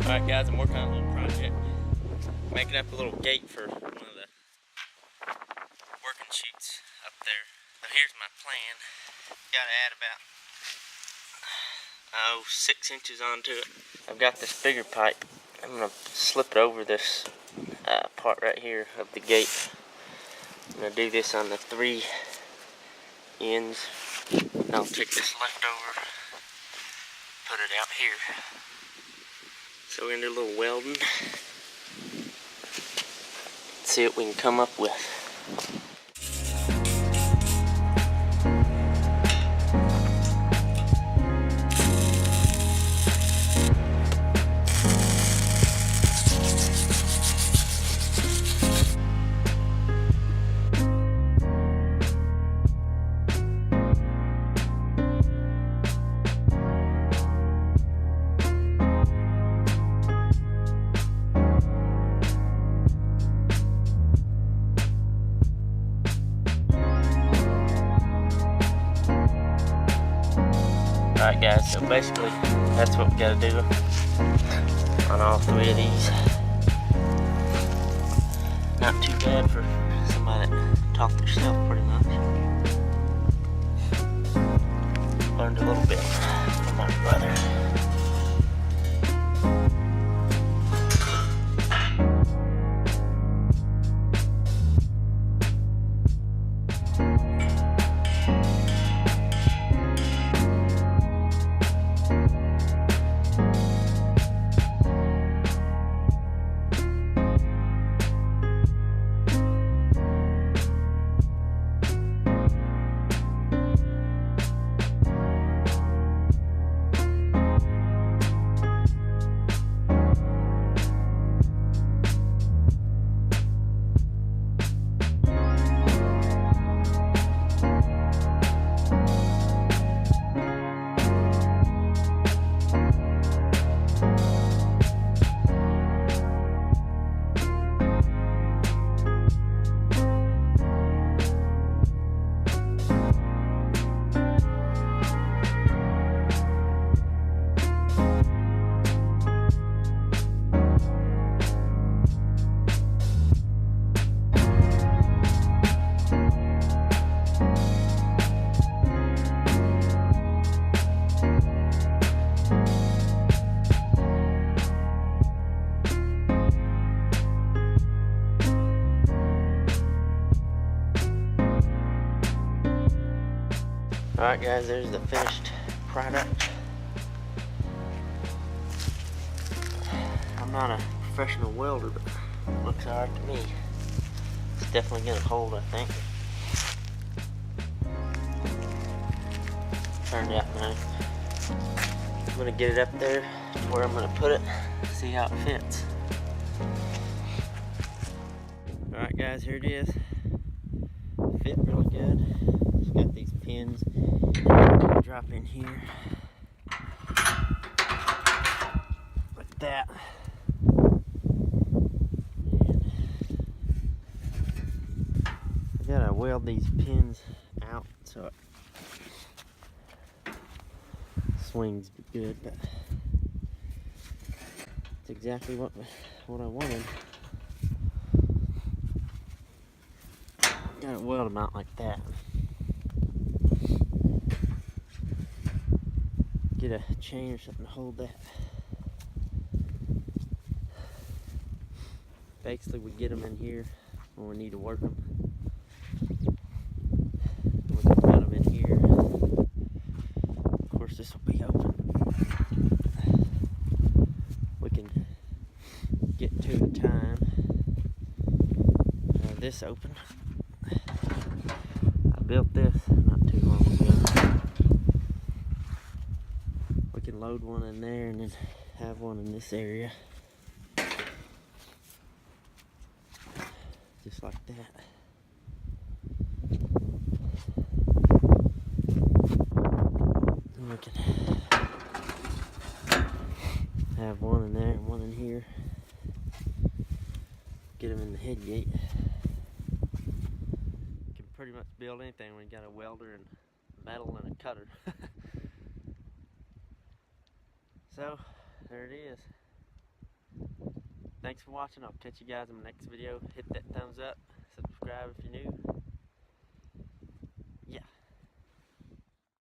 Alright guys, I'm working on a little project. Making up a little gate for one of the working chutes up there. So here's my plan. Gotta add about 6 inches onto it. I've got this bigger pipe. I'm gonna slip it over this part right here of the gate. I'm gonna do this on the 3 ends. And I'll take this leftover, put it out here. So we're gonna do a little welding. See what we can come up with. Alright guys, so basically that's what we gotta do on all 3 of these. Not too bad for somebody that taught themselves pretty much. Learned a little bit from my brother. Alright guys, there's the finished product. I'm not a professional welder, but it looks alright to me. It's definitely gonna hold, I think. Turned out nice. I'm gonna get it up there to where I'm gonna put it, see how it fits. Alright guys, here it is. Fit really good. Just got these pins. Drop in here like that. And I gotta weld these pins out so it swings good, but it's exactly what I wanted. Gotta weld them out like that. Get a chain or something to hold that. Basically, we get them in here when we need to work them. We can put them in here. Of course, this will be open. We can get 2 at a time. This open. I built this not too long ago. We can load one in there and then have one in this area. Just like that. And we can have one in there and one in here. Get them in the head gate. You can pretty much build anything when you got a welder and metal and a cutter. So, there it is. Thanks for watching. I'll catch you guys in the next video. Hit that thumbs up, subscribe if you're new.